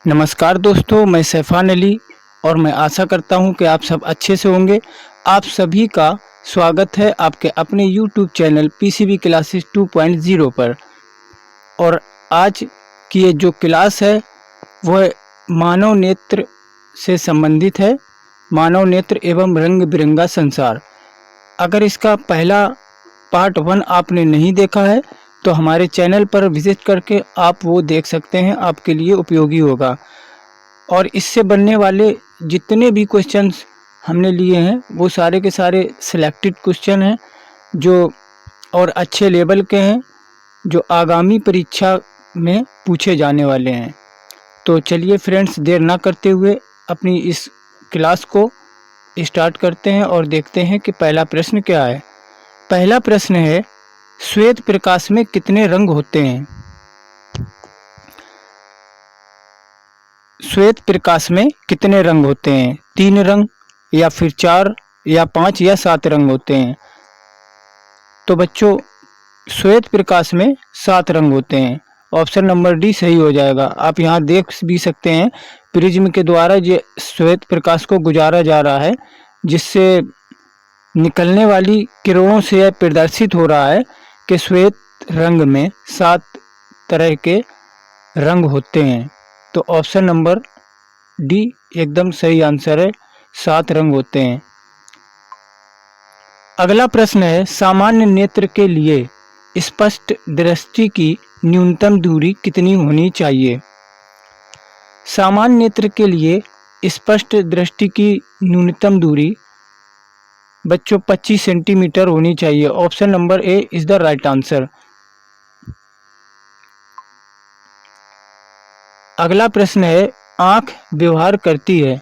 नमस्कार दोस्तों, मैं सैफान अली और मैं आशा करता हूं कि आप सब अच्छे से होंगे। आप सभी का स्वागत है आपके अपने YouTube चैनल पीसीबी क्लासेस 2.0 पर। और आज की ये जो क्लास है वह मानव नेत्र से संबंधित है। मानव नेत्र एवं रंग बिरंगा संसार। अगर इसका पहला पार्ट 1 आपने नहीं देखा है तो हमारे चैनल पर विजिट करके आप वो देख सकते हैं, आपके लिए उपयोगी होगा। और इससे बनने वाले जितने भी क्वेश्चंस हमने लिए हैं वो सारे के सारे सिलेक्टेड क्वेश्चन हैं जो और अच्छे लेवल के हैं, जो आगामी परीक्षा में पूछे जाने वाले हैं। तो चलिए फ्रेंड्स, देर ना करते हुए अपनी इस क्लास को स्टार्ट करते हैं और देखते हैं कि पहला प्रश्न क्या है। पहला प्रश्न है, श्वेत प्रकाश में कितने रंग होते हैं? श्वेत प्रकाश में कितने रंग होते हैं? 3 रंग या फिर 4 या 5 या 7 रंग होते हैं? तो बच्चों, श्वेत प्रकाश में 7 रंग होते हैं। ऑप्शन नंबर डी सही हो जाएगा। आप यहाँ देख भी सकते हैं प्रिज्म के द्वारा ये श्वेत प्रकाश को गुजारा जा रहा है, जिससे निकलने वाली किरणों से यह प्रदर्शित हो रहा है कि श्वेत रंग में 7 तरह के रंग होते हैं। तो ऑप्शन नंबर डी एकदम सही आंसर है, 7 रंग होते हैं। अगला प्रश्न है, सामान्य नेत्र के लिए स्पष्ट दृष्टि की न्यूनतम दूरी कितनी होनी चाहिए? सामान्य नेत्र के लिए स्पष्ट दृष्टि की न्यूनतम दूरी बच्चों 25 सेंटीमीटर होनी चाहिए। Option number A is the right answer. अगला प्रश्न है, आँख व्यवहार करती है।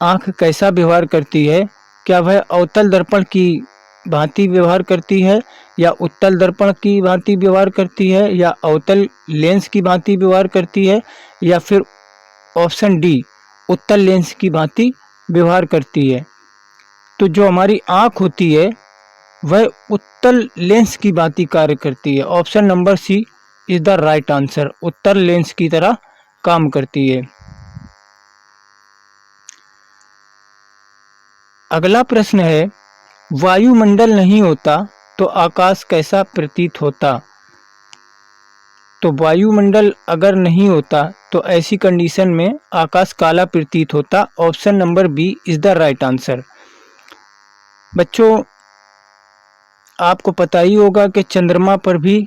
आँख कैसा व्यवहार करती है? क्या वह अवतल दर्पण की भांति व्यवहार करती है, या उत्तल दर्पण की भांति व्यवहार करती है, या अवतल लेंस की भांति व्यवहार करती है, या फिर ऑप्शन डी उत्तल लेंस की भांति व्यवहार करती है? तो जो हमारी आँख होती है वह उत्तल लेंस की भांति कार्य करती है। Option number C is the right answer, उत्तल लेंस की तरह काम करती है। अगला प्रश्न है, वायुमंडल नहीं होता तो आकाश कैसा प्रतीत होता? तो वायुमंडल अगर नहीं होता तो ऐसी कंडीशन में आकाश काला प्रतीत होता। Option number B is the right answer. बच्चों, आपको पता ही होगा कि चंद्रमा पर भी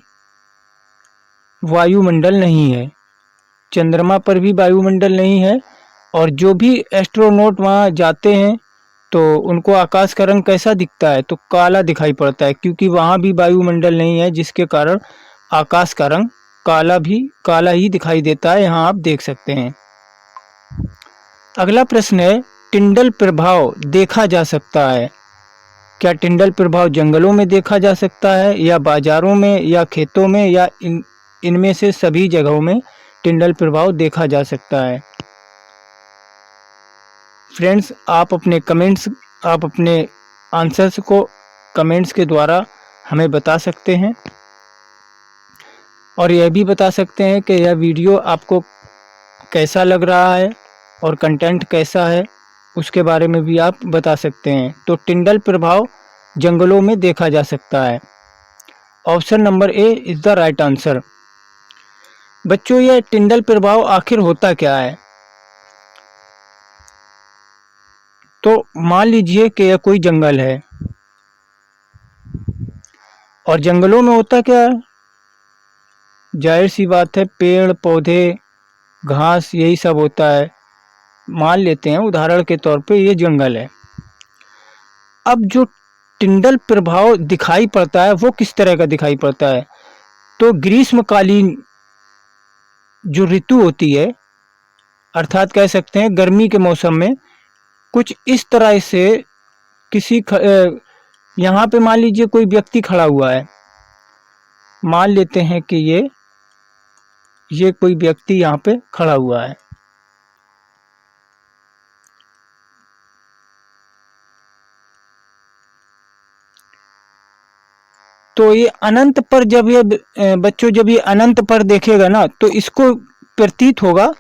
वायुमंडल नहीं है। चंद्रमा पर भी वायुमंडल नहीं है, और जो भी एस्ट्रोनॉट वहाँ जाते हैं तो उनको आकाश का रंग कैसा दिखता है? तो काला दिखाई पड़ता है, क्योंकि वहाँ भी वायुमंडल नहीं है, जिसके कारण आकाश का रंग काला ही दिखाई देता है। यहाँ आप देख सकते हैं। अगला प्रश्न है, टिंडल प्रभाव देखा जा सकता है। क्या टिंडल प्रभाव जंगलों में देखा जा सकता है, या बाजारों में, या खेतों में, या इनमें से सभी जगहों में टिंडल प्रभाव देखा जा सकता है? फ्रेंड्स, आप अपने आंसर्स को कमेंट्स के द्वारा हमें बता सकते हैं, और यह भी बता सकते हैं कि यह वीडियो आपको कैसा लग रहा है और कंटेंट कैसा है, उसके बारे में भी आप बता सकते हैं। तो टिंडल प्रभाव जंगलों में देखा जा सकता है। Option number A is the right answer. बच्चों, यह टिंडल प्रभाव आखिर होता क्या है? तो मान लीजिए कि यह कोई जंगल है, और जंगलों में होता क्या है? जाहिर सी बात है, पेड़ पौधे घास यही सब होता है। मान लेते हैं उदाहरण के तौर पे ये जंगल है। अब जो टिंडल प्रभाव दिखाई पड़ता है वो किस तरह का दिखाई पड़ता है? तो ग्रीष्मकालीन जो ऋतु होती है, अर्थात कह सकते हैं गर्मी के मौसम में, कुछ इस तरह से यहाँ पे मान लीजिए कोई व्यक्ति खड़ा हुआ है। मान लेते हैं कि ये कोई व्यक्ति यहाँ पे खड़ा हुआ है। तो ये अनंत पर जब ये बच्चों जब ये अनंत पर देखेगा ना, तो इसको प्रतीत होगा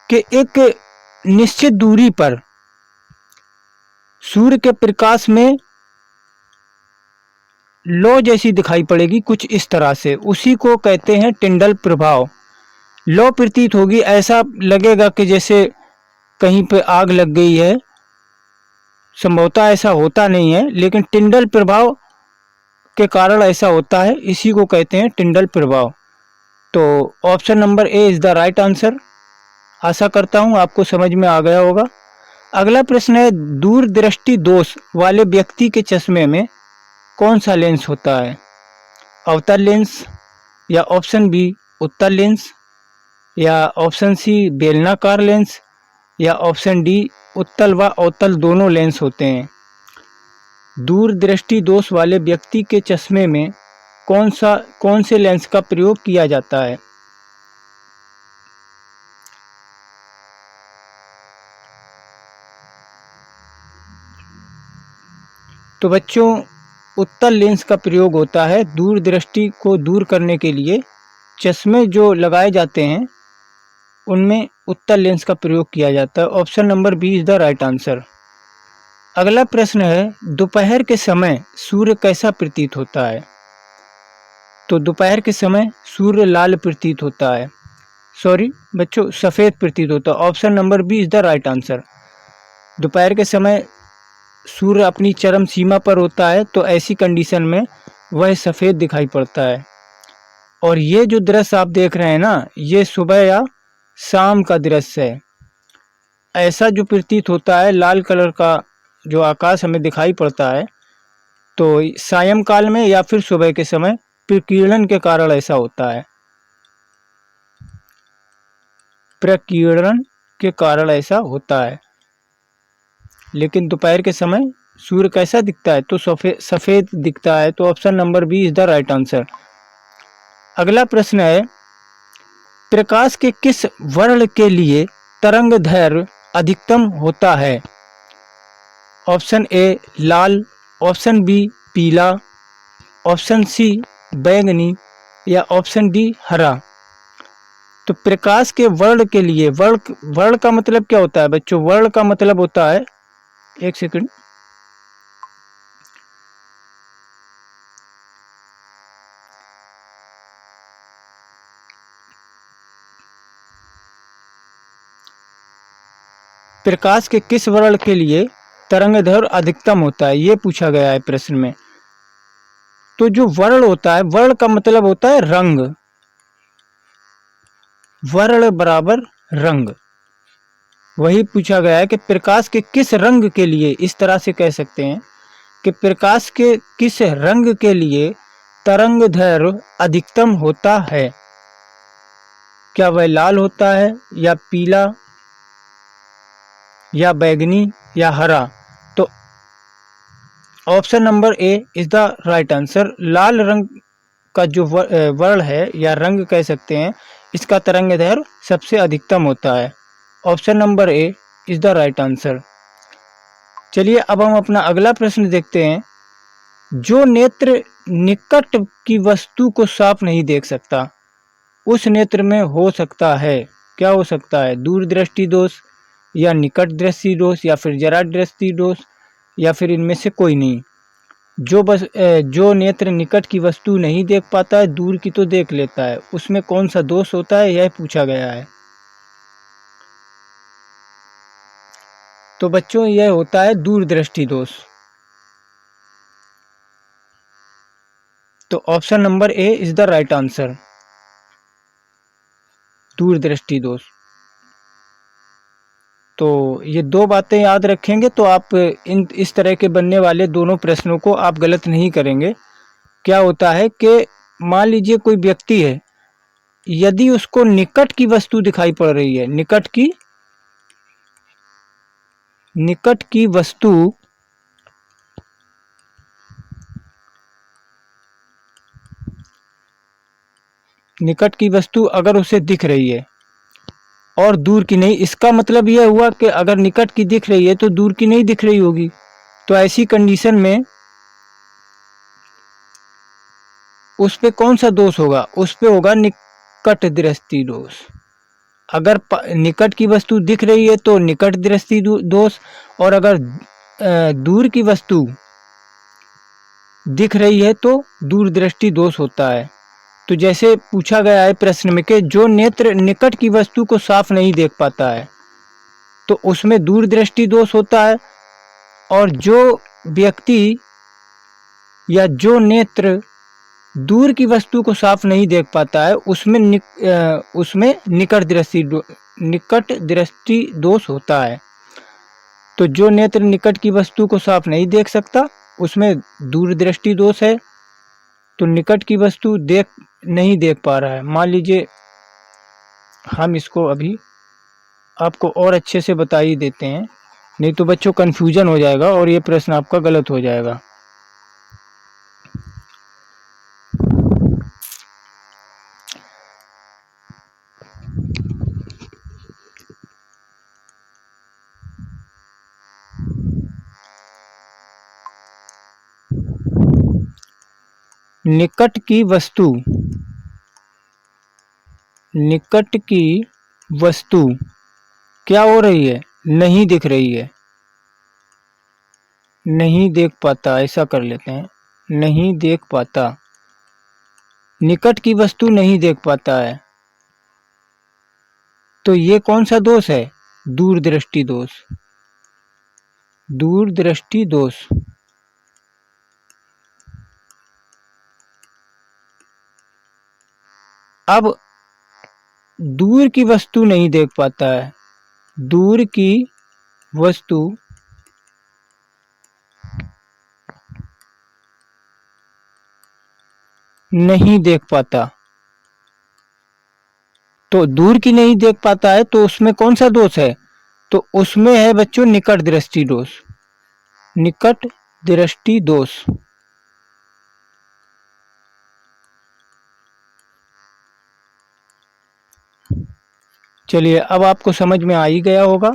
कि एक निश्चित दूरी पर सूर्य के प्रकाश में लौ जैसी दिखाई पड़ेगी, कुछ इस तरह से, उसी को कहते हैं टिंडल प्रभाव। लौ प्रतीत होगी, ऐसा लगेगा कि जैसे कहीं पे आग लग गई है। संभवतः ऐसा होता नहीं है, लेकिन टिंडल प्रभाव के कारण ऐसा होता है, इसी को कहते हैं टिंडल प्रभाव। तो option number A is the right answer. आशा करता हूं आपको समझ में आ गया होगा। अगला प्रश्न है, दूरदृष्टि दोष वाले व्यक्ति के चश्मे में कौन सा लेंस होता है? अवतल लेंस, या ऑप्शन बी उत्तल लेंस, या ऑप्शन सी बेलनाकार लेंस, या ऑप्शन डी उत्तल व अवतल दोनों लेंस होते हैं। दूरदृष्टि दोष वाले व्यक्ति के चश्मे में कौन से लेंस का प्रयोग किया जाता है? तो बच्चों, उत्तल लेंस का प्रयोग होता है दूरदृष्टि को दूर करने के लिए। चश्मे जो लगाए जाते हैं उनमें उत्तल लेंस का प्रयोग किया जाता है। Option number B is the right answer. अगला प्रश्न है, दोपहर के समय सूर्य कैसा प्रतीत होता है? तो दोपहर के समय सूर्य लाल प्रतीत होता है, सॉरी बच्चों, सफ़ेद प्रतीत होता है। Option number B is the right answer. दोपहर के समय सूर्य अपनी चरम सीमा पर होता है, तो ऐसी कंडीशन में वह सफ़ेद दिखाई पड़ता है। और ये जो दृश्य आप देख रहे हैं ना, ये सुबह या शाम का दृश्य है। ऐसा जो प्रतीत होता है, लाल कलर का जो आकाश हमें दिखाई पड़ता है, तो सायंकाल में या फिर सुबह के समय प्रकीर्णन के कारण ऐसा होता है। प्रकीर्णन के कारण ऐसा होता है। लेकिन दोपहर के समय सूर्य कैसा दिखता है? तो सफ़ेद दिखता है। तो option number B is the right answer. अगला प्रश्न है, प्रकाश के किस वर्ण के लिए तरंग दैर्घ्य अधिकतम होता है? ऑप्शन ए लाल, ऑप्शन बी पीला, ऑप्शन सी बैंगनी, या ऑप्शन डी हरा। तो प्रकाश के वर्ण के लिए, वर्ण का मतलब क्या होता है बच्चों? वर्ण का मतलब होता है, एक सेकंड, प्रकाश के किस वर्ण के लिए तरंगदैर्घ्य अधिकतम होता है, ये पूछा गया है प्रश्न में। तो जो वर्ण होता है, वर्ण का मतलब होता है रंग। वर्ण बराबर रंग, वही पूछा गया है कि प्रकाश के किस रंग के लिए, इस तरह से कह सकते हैं कि प्रकाश के किस रंग के लिए तरंगदैर्घ्य अधिकतम होता है। क्या वह लाल होता है, या पीला, या बैंगनी, या हरा? तो option number A is the right answer. लाल रंग का जो वर्ण है या रंग कह सकते हैं, इसका तरंगदैर्घ्य सबसे अधिकतम होता है। Option number A is the right answer. चलिए अब हम अपना अगला प्रश्न देखते हैं। जो नेत्र निकट की वस्तु को साफ नहीं देख सकता, उस नेत्र में हो सकता है, क्या हो सकता है? दूरदृष्टि दोष, या निकट दृष्टि दोष, या फिर जरा दृष्टि दोष, या फिर इनमें से कोई नहीं। जो नेत्र निकट की वस्तु नहीं देख पाता है, दूर की तो देख लेता है, उसमें कौन सा दोष होता है, यह पूछा गया है। तो बच्चों, यह होता है दूरदृष्टि दोष। तो option number A is the right answer, दूरदृष्टि दोष। तो ये दो बातें याद रखेंगे तो आप इस तरह के बनने वाले दोनों प्रश्नों को आप गलत नहीं करेंगे। क्या होता है कि मान लीजिए कोई व्यक्ति है, यदि उसको निकट की वस्तु दिखाई पड़ रही है, निकट की वस्तु अगर उसे दिख रही है और दूर की नहीं, इसका मतलब यह हुआ कि अगर निकट की दिख रही है तो दूर की नहीं दिख रही होगी। तो ऐसी कंडीशन में उस पे कौन सा दोष होगा? उस पे होगा निकट दृष्टि दोष। अगर निकट की वस्तु दिख रही है तो निकट दृष्टि दोष, और अगर दूर की वस्तु दिख रही है तो दूर दृष्टि दोष होता है। तो जैसे पूछा गया है प्रश्न में कि जो नेत्र निकट की वस्तु को साफ नहीं देख पाता है तो उसमें दूर दृष्टि दोष होता है, और जो व्यक्ति या जो नेत्र दूर की वस्तु को साफ नहीं देख पाता है उसमें निकट दृष्टि दोष होता है। तो जो नेत्र निकट की वस्तु को साफ नहीं देख सकता उसमें दूर दृष्टि दोष है। तो निकट की वस्तु नहीं देख पा रहा है, मान लीजिए हम इसको अभी आपको और अच्छे से बता ही देते हैं, नहीं तो बच्चों कन्फ्यूजन हो जाएगा और ये प्रश्न आपका गलत हो जाएगा। निकट की वस्तु क्या हो रही है, नहीं दिख रही है, नहीं देख पाता, ऐसा कर लेते हैं, नहीं देख पाता, निकट की वस्तु नहीं देख पाता है, तो ये कौन सा दोष है, दूरदृष्टि दोष, दूरदृष्टि दोष। अब दूर की वस्तु नहीं देख पाता है, दूर की वस्तु नहीं देख पाता, तो दूर की नहीं देख पाता है तो उसमें कौन सा दोष है, तो उसमें है बच्चों निकट दृष्टि दोष, निकट दृष्टि दोष। चलिए अब आपको समझ में आ ही गया होगा।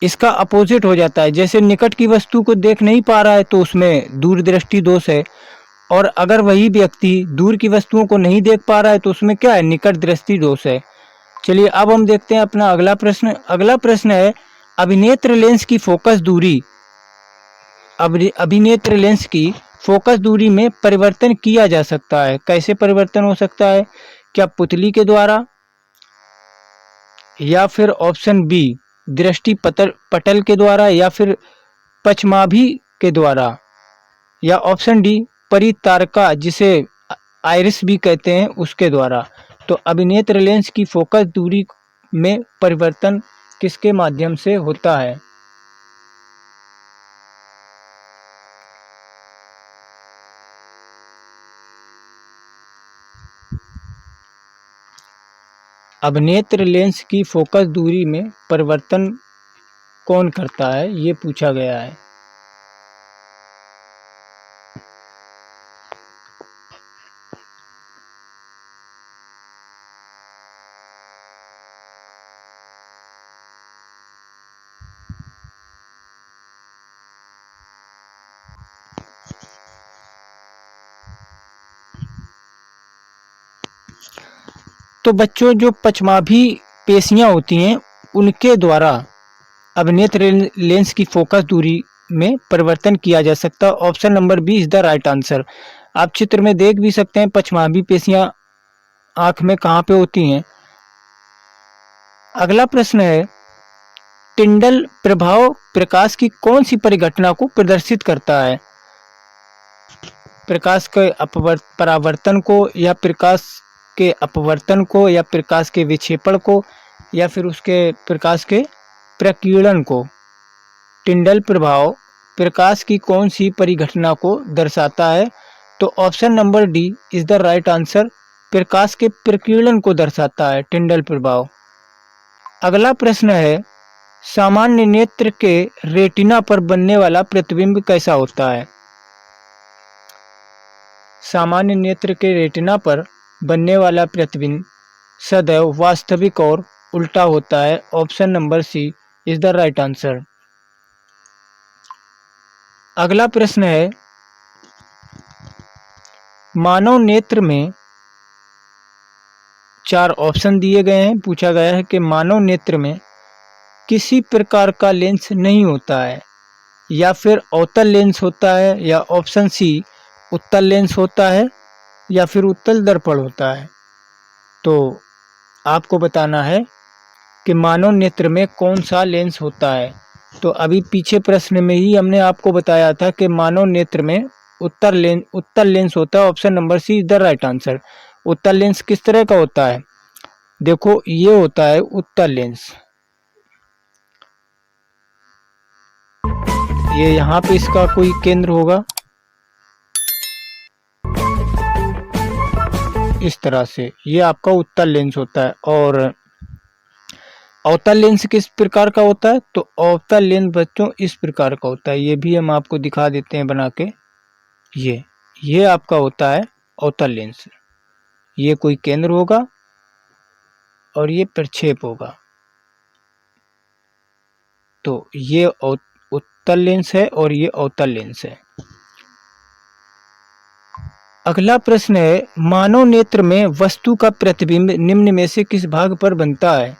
इसका अपोजिट हो जाता है, जैसे निकट की वस्तु को देख नहीं पा रहा है तो उसमें दूरदृष्टि दोष है, और अगर वही व्यक्ति दूर की वस्तुओं को नहीं देख पा रहा है तो उसमें क्या है, निकट दृष्टि दोष है। चलिए अब हम देखते हैं अपना अगला प्रश्न। अगला प्रश्न है अभिनेत्र लेंस की फोकस दूरी, अभिनेत्र लेंस की फोकस दूरी में परिवर्तन किया जा सकता है। कैसे परिवर्तन हो सकता है, क्या पुतली के द्वारा, या फिर ऑप्शन बी दृष्टि पटल के द्वारा, या फिर पचमाभी के द्वारा, या ऑप्शन डी परितारका जिसे आइरिस भी कहते हैं उसके द्वारा। तो अभिनेत्र लेंस की फोकस दूरी में परिवर्तन किसके माध्यम से होता है। अभिनेत्र लेंस की फोकस दूरी में परिवर्तन कौन करता है, ये पूछा गया है। तो बच्चों जो पचमाभी पेशियां होती हैं उनके द्वारा अभिनेत्र लेंस की फोकस दूरी में परिवर्तन किया जा सकता है। Option number B is the right answer. आप चित्र में देख भी सकते हैं पचमाभी पेशियां आंख में कहाँ पे होती हैं। अगला प्रश्न है टिंडल प्रभाव प्रकाश की कौन सी परिघटना को प्रदर्शित करता है। प्रकाश के परावर्तन को, या प्रकाश के अपवर्तन को, या प्रकाश के विक्षेपण को, या फिर उसके प्रकाश के प्रकीर्णन को। टिंडल प्रभाव प्रकाश की कौन सी परिघटना को दर्शाता है, तो option number D is the right answer, प्रकाश के प्रकीर्णन को दर्शाता है टिंडल प्रभाव। अगला प्रश्न है सामान्य नेत्र के रेटिना पर बनने वाला प्रतिबिंब कैसा होता है। सामान्य नेत्र के रेटिना पर बनने वाला प्रतिबिंब सदैव वास्तविक और उल्टा होता है। Option number C is the right answer. अगला प्रश्न है मानव नेत्र में 4 ऑप्शन दिए गए हैं। पूछा गया है कि मानव नेत्र में किसी प्रकार का लेंस नहीं होता है, या फिर अवतल लेंस होता है, या ऑप्शन सी उत्तल लेंस होता है, या फिर उत्तल दर्पण होता है। तो आपको बताना है कि मानव नेत्र में कौन सा लेंस होता है। तो अभी पीछे प्रश्न में ही हमने आपको बताया था कि मानव नेत्र में उत्तल लेंस होता है। Option number C is the right answer. उत्तल लेंस किस तरह का होता है? देखो, ये होता है उत्तल लेंस। ये यहाँ पे इसका कोई केंद्र होगा, इस तरह से ये आपका उत्तल लेंस होता है। और अवतल लेंस किस प्रकार का होता है? तो अवतल लेंस बच्चों इस प्रकार का होता है। ये भी हम आपको दिखा देते हैं बना के। ये आपका होता है अवतल लेंस। ये कोई केंद्र होगा और ये प्रक्षेप होगा। तो ये उत्तल लेंस है और ये अवतल लेंस है। अगला प्रश्न है, मानव नेत्र में वस्तु का प्रतिबिंब निम्न में से किस भाग पर बनता है?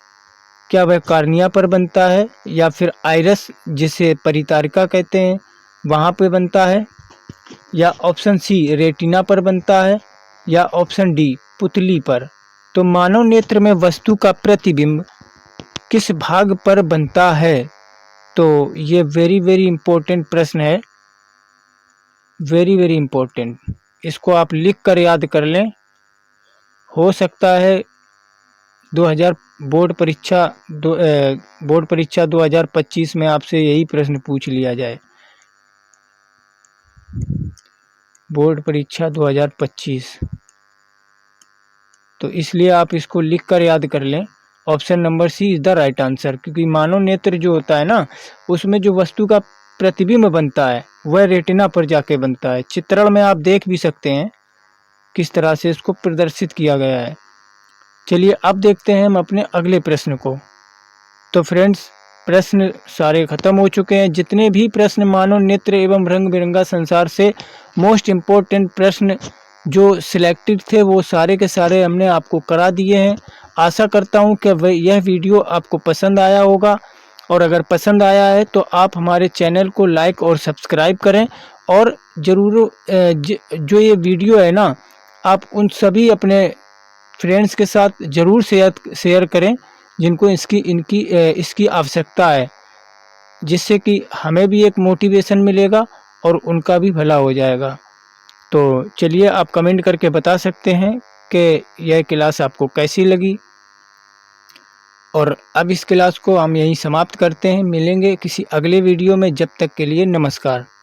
क्या वह कार्निया पर बनता है, या फिर आइरस जिसे परितारिका कहते हैं वहाँ पे बनता है, या ऑप्शन सी रेटिना पर बनता है, या ऑप्शन डी पुतली पर? तो मानव नेत्र में वस्तु का प्रतिबिंब किस भाग पर बनता है? तो ये वेरी इंपॉर्टेंट प्रश्न है, वेरी इंपॉर्टेंट। इसको आप लिख कर याद कर लें। हो सकता है 2000 बोर्ड परीक्षा 2025 में आपसे यही प्रश्न पूछ लिया जाए। बोर्ड परीक्षा 2025, तो इसलिए आप इसको लिख कर याद कर लें। Option number C is the right answer. क्योंकि मानव नेत्र जो होता है ना, उसमें जो वस्तु का प्रतिबिंब बनता है वह रेटिना पर जाके बनता है। चित्रण में आप देख भी सकते हैं किस तरह से इसको प्रदर्शित किया गया है। चलिए अब देखते हैं हम अपने अगले प्रश्न को। तो फ्रेंड्स, प्रश्न सारे खत्म हो चुके हैं। जितने भी प्रश्न मानव नेत्र एवं रंग बिरंगा संसार से मोस्ट इम्पोर्टेंट प्रश्न जो सिलेक्टेड थे वो सारे के सारे हमने आपको करा दिए हैं। आशा करता हूं कि यह वीडियो आपको पसंद आया होगा, और अगर पसंद आया है तो आप हमारे चैनल को लाइक और सब्सक्राइब करें। और ज़रूर जो ये वीडियो है ना, आप उन सभी अपने फ्रेंड्स के साथ ज़रूर शेयर करें जिनको इसकी आवश्यकता है, जिससे कि हमें भी एक मोटिवेशन मिलेगा और उनका भी भला हो जाएगा। तो चलिए, आप कमेंट करके बता सकते हैं कि यह क्लास आपको कैसी लगी। और अब इस क्लास को हम यहीं समाप्त करते हैं। मिलेंगे किसी अगले वीडियो में। जब तक के लिए नमस्कार।